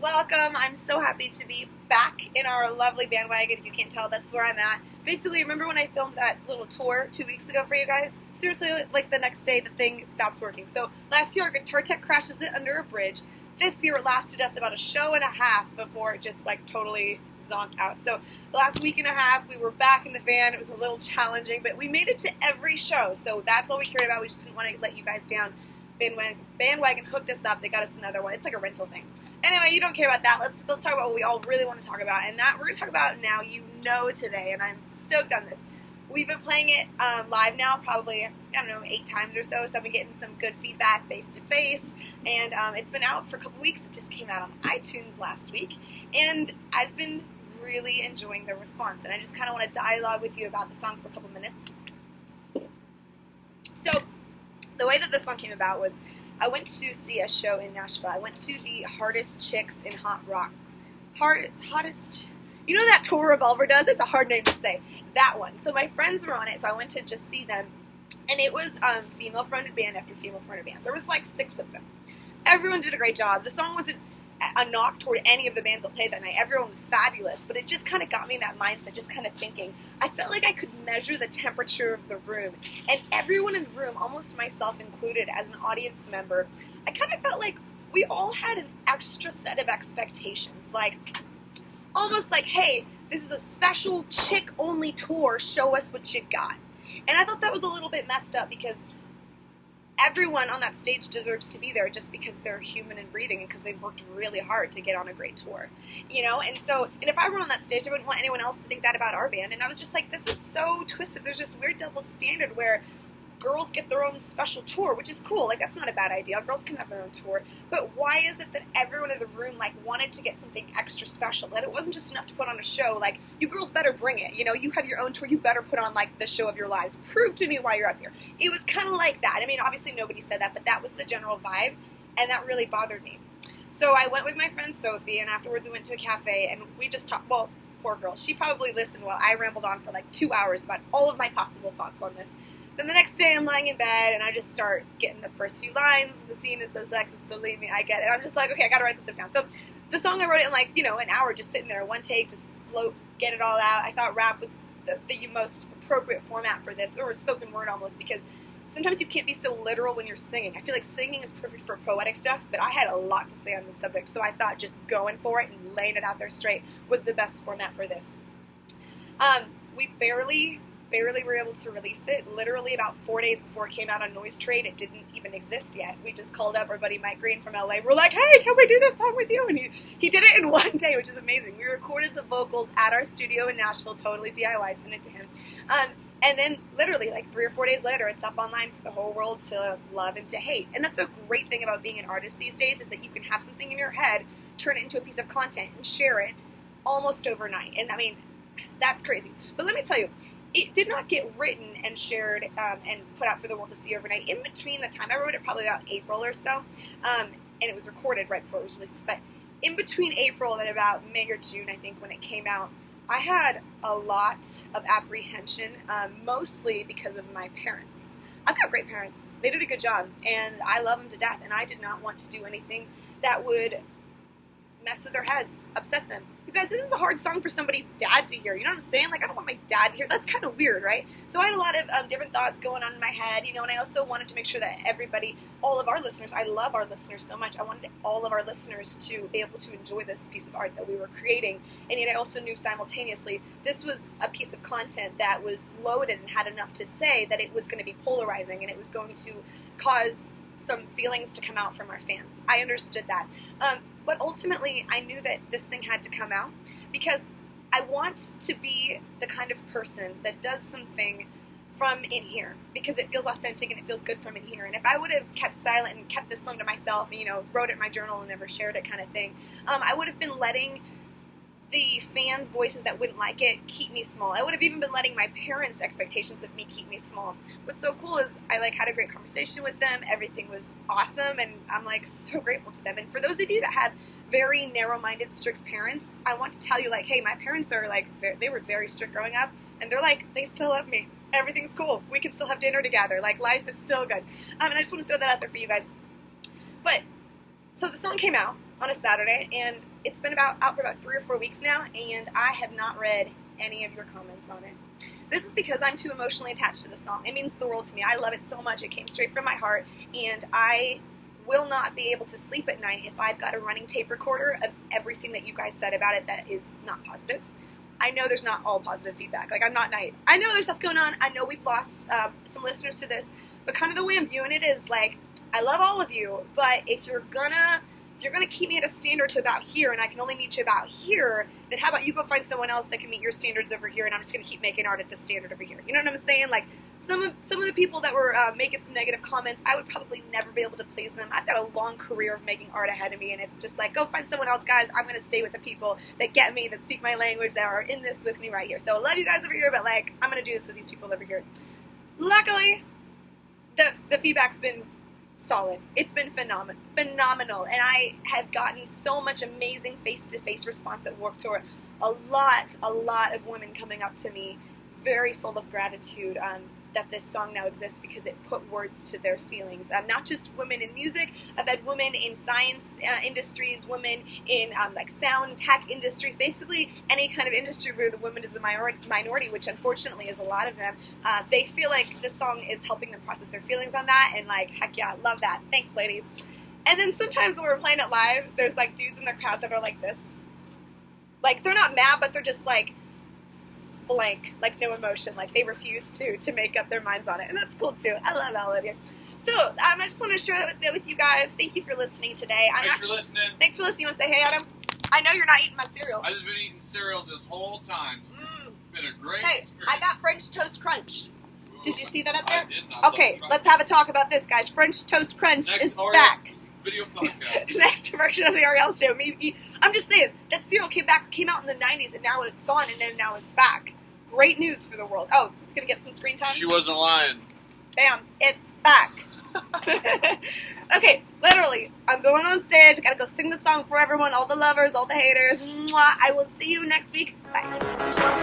welcome. I'm so happy to be back in our lovely bandwagon. If you can't tell, that's where I'm at. Basically, remember when I filmed that little tour 2 weeks ago for you guys? Seriously, like the next day, the thing stops working. So last year, our guitar tech crashes it under a bridge. This year, it lasted us about a show and a half before it just like totally zonked out. So the last week and a half, we were back in the van. It was a little challenging, but we made it to every show. So that's all we cared about. We just didn't want to let you guys down. Bandwagon hooked us up. They got us another one. It's like a rental thing. Anyway, you don't care about that. Let's talk about what we all really want to talk about, and that we're going to talk about Now You Know today, and I'm stoked on this. We've been playing it live now probably, 8 times or so, so I've been getting some good feedback face-to-face, and it's been out for a couple weeks. It just came out on iTunes last week, and I've been really enjoying the response, and I just kind of want to dialogue with you about the song for a couple minutes. So, the way that this song came about was I went to see a show in Nashville. I went to the Hardest Chicks in Hot Rock. Hottest. You know that tour Revolver does? It's a hard name to say. That one. So my friends were on it, so I went to just see them. And it was female-fronted band after female-fronted band. There was like 6 of them. Everyone did a great job. The song wasn't a knock toward any of the bands that played that night. Everyone was fabulous, but it just kind of got me in that mindset, just kind of thinking. I felt like I could measure the temperature of the room, and everyone in the room, almost myself included as an audience member, I kind of felt like we all had an extra set of expectations, like almost like, hey, this is a special chick-only tour, show us what you got. And I thought that was a little bit messed up because everyone on that stage deserves to be there just because they're human and breathing and because they've worked really hard to get on a great tour, And if I were on that stage, I wouldn't want anyone else to think that about our band. And I was just like, this is so twisted. There's this weird double standard where girls get their own special tour, which is cool. Like, that's not a bad idea. Girls can have their own tour. But why is it that everyone in the room, wanted to get something extra special? That it wasn't just enough to put on a show. Like, you girls better bring it. You have your own tour. You better put on, the show of your lives. Prove to me why you're up here. It was kind of like that. I mean, obviously nobody said that, but that was the general vibe, and that really bothered me. So I went with my friend Sophie, and afterwards we went to a cafe, and we just talked. Well, poor girl. She probably listened while I rambled on for 2 hours about all of my possible thoughts on this. Then the next day I'm lying in bed and I just start getting the first few lines. The scene is so sexist, believe me, I get it. I'm just like, okay, I gotta write this stuff down. So the song I wrote it in an hour, just sitting there, one take, just float, get it all out. I thought rap was the most appropriate format for this, or spoken word almost, because sometimes you can't be so literal when you're singing. I feel like singing is perfect for poetic stuff, but I had a lot to say on this subject, so I thought just going for it and laying it out there straight was the best format for this. We barely were able to release it. Literally about 4 days before it came out on Noise Trade, it didn't even exist yet. We just called up our buddy Mike Green from LA. We're like, hey, can we do this song with you? And he did it in one day, which is amazing. We recorded the vocals at our studio in Nashville, totally DIY, sent it to him. And then literally 3 or 4 days later, it's up online for the whole world to love and to hate. And that's a great thing about being an artist these days, is that you can have something in your head, turn it into a piece of content, and share it almost overnight. And I mean, that's crazy. But let me tell you, it did not get written and shared and put out for the world to see overnight. In between the time, I wrote it probably about April or so, and it was recorded right before it was released. But in between April and about May or June, I think, when it came out, I had a lot of apprehension, mostly because of my parents. I've got great parents. They did a good job, and I love them to death, and I did not want to do anything that would mess with their heads, upset them. You guys, this is a hard song for somebody's dad to hear. You know what I'm saying? I don't want my dad to hear. That's kind of weird, right? So I had a lot of different thoughts going on in my head, and I also wanted to make sure that everybody, all of our listeners, I love our listeners so much. I wanted all of our listeners to be able to enjoy this piece of art that we were creating, and yet I also knew simultaneously this was a piece of content that was loaded and had enough to say that it was going to be polarizing, and it was going to cause some feelings to come out from our fans. I understood that. But ultimately, I knew that this thing had to come out because I want to be the kind of person that does something from in here because it feels authentic and it feels good from in here. And if I would have kept silent and kept this song to myself and, wrote it in my journal and never shared it kind of thing, I would have been letting the fans' voices that wouldn't like it keep me small. I would have even been letting my parents' expectations of me keep me small. What's so cool is I had a great conversation with them. Everything was awesome, and I'm so grateful to them. And for those of you that have very narrow-minded, strict parents, I want to tell you hey, my parents are they were very strict growing up, and they're they still love me. Everything's cool. We can still have dinner together. Life is still good. And I just want to throw that out there for you guys. But so the song came out on a Saturday, and it's been out for about 3 or 4 weeks now, and I have not read any of your comments on it. This is because I'm too emotionally attached to the song. It means the world to me. I love it so much. It came straight from my heart, and I will not be able to sleep at night if I've got a running tape recorder of everything that you guys said about it that is not positive. I know there's not all positive feedback. Like, I'm not naive. I know there's stuff going on. I know we've lost some listeners to this, but kind of the way I'm viewing it is like, I love all of you, but if you're gonna keep me at a standard to about here, and I can only meet you about here, then how about you go find someone else that can meet your standards over here, and I'm just gonna keep making art at this standard over here. You know what I'm saying? Like, some of the people that were making some negative comments, I would probably never be able to please them. I've got a long career of making art ahead of me, and it's just like, go find someone else, guys. I'm gonna stay with the people that get me, that speak my language, that are in this with me right here. So I love you guys over here, but like, I'm gonna do this with these people over here. Luckily, the feedback's been solid. It's been phenomenal, and I have gotten so much amazing face-to-face response at Warped Tour. A lot of women coming up to me, very full of gratitude that this song now exists because it put words to their feelings. Not just women in music. I've had women in science industries, women in like sound tech industries, basically any kind of industry where the woman is the minority, which unfortunately is a lot of them. They feel like this song is helping them process their feelings on that, and like, heck yeah, love that. Thanks, ladies. And then sometimes when we're playing it live, there's like dudes in the crowd that are like this. Like, they're not mad, but they're just like blank, like no emotion, like they refuse to make up their minds on it, and that's cool too. I love all of you. So I just want to share that with you guys. Thank you for listening today. Thanks for listening. Thanks for listening. You want to say hey, Adam? I know you're not eating my cereal. I've just been eating cereal this whole time. So it's been a great experience. I got French Toast Crunch. Did you see that up there? I did not. Okay, let's have a talk about this, guys. French Toast Crunch is back. Video podcast. Next version of the Ariel Show. I'm just saying, that cereal came out in the 90s, and now it's gone, and then now it's back. Great news for the world. Oh, it's going to get some screen time? She wasn't lying. Bam, it's back. Okay, literally, I'm going on stage. I got to go sing the song for everyone, all the lovers, all the haters. Mwah. I will see you next week. Bye.